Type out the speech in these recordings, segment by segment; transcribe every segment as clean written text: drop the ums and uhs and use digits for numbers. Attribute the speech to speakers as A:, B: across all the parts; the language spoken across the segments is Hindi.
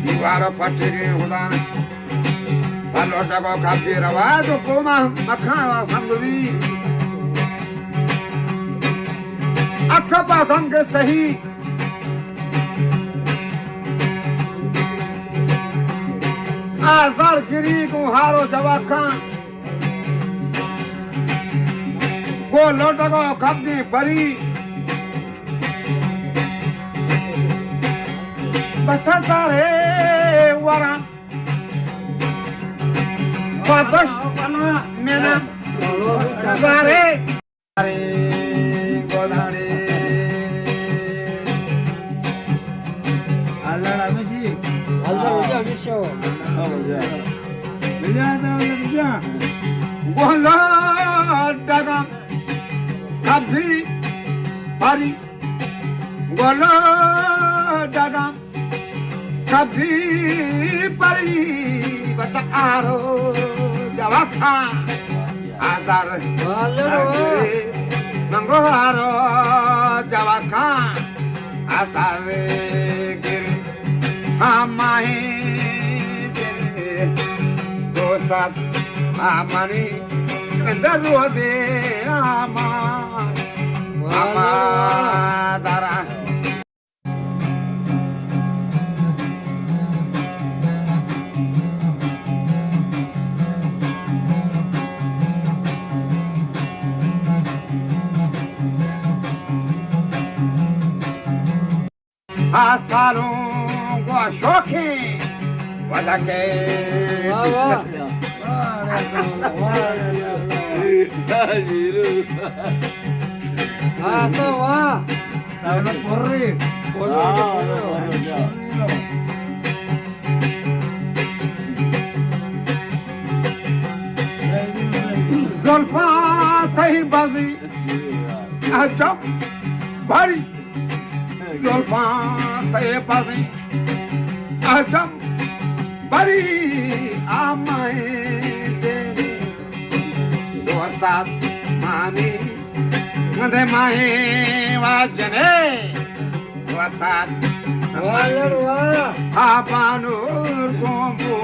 A: दीवार पटरी उदान भलो जगह काफी रवाज कोमा मखा संगवी अक्का पाथन के सही आजार गिरी गुहारो जवाका को लोटको कब्दी परी बच्चा सारे वारा पादश मेना सारे अरे गोदाड़े
B: अल्लाह रामेशी अल्लाह रामेशी
A: गोला डगा कभी परी गोला डगा कभी परी बता आरो जवाखा आजार मंगो आरो जवाखा आसार गिरी हमारे दोस्त हमारी दरो दे Dara Asarum guachoque, guadaque. Zolfa tahi bazi, ajab, bari. Zolfa tahi bazi, ajab, bari. Amai deri, doasat mani. Ngade mahe wajane wasat
B: वाह
A: apanu kombu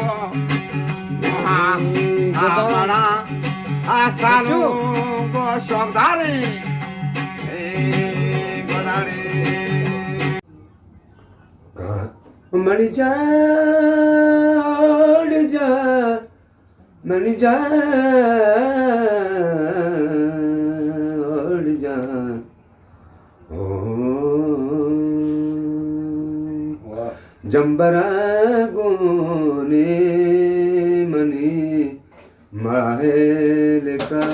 A: amana asalu go shogdare godare
C: मणि जा उड़ जा मणि जा उड़ जा ओ जंबरा गोने मणि माहेल का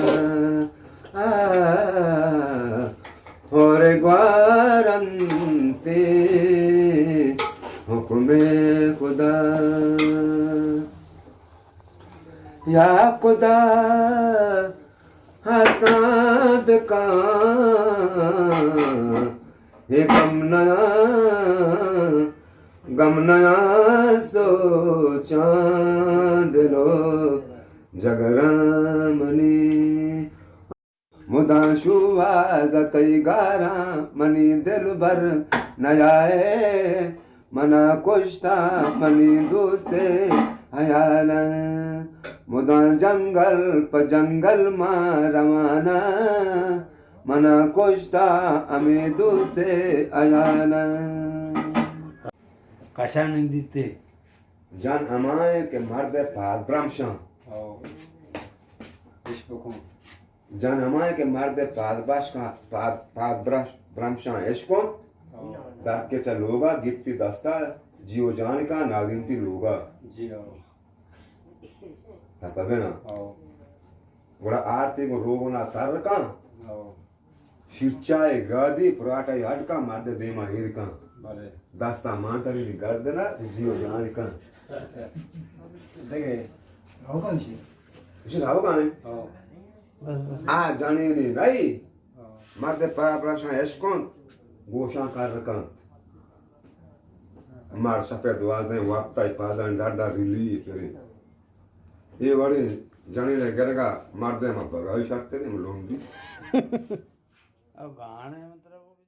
C: और ग्वारंते हुक्मे खुदा या खुदा हसाब का हे गम नया सो चांद लो जगरामनी मुदाशु आजतई गारा मनी दिल भर नयाए मना कुश्ता मनी दोस्ते हयाना मुदा जंगल प जंगल मा रवाना मना कुश्ता अमे दोस्ते हयाना
B: कशा नहीं देते
C: जान हमारे के मर्द पाद ब्रह्मशां जान हमारे के मर्द पाद बाश का पाद ब्रह्मशां इसको दात के चलोगा गिफ्ती दस्ता जियो जान का नागिनती लोगा
B: जी आओ
C: तबे ना
B: आओ
C: बड़ा आरती को रोगना तर का
B: आओ
C: शिरचाए गादी पराठा हट का मर्द देमा हीर का
B: भले
C: दस्ता मांतरी नी गर्दना जियो जान का
B: देखे आओ कौन सी
C: इसे राव का नहीं
B: आओ
C: आ जाने नहीं मर्द पारा प्रश्न इसको गोशा कर रखा मार सफेद वाजने वापता पादन दादा रिली करे ये बड़े जाने लगे करेगा मर्द में बगाई सकते नहीं लोग भी
B: अब गाने मतलब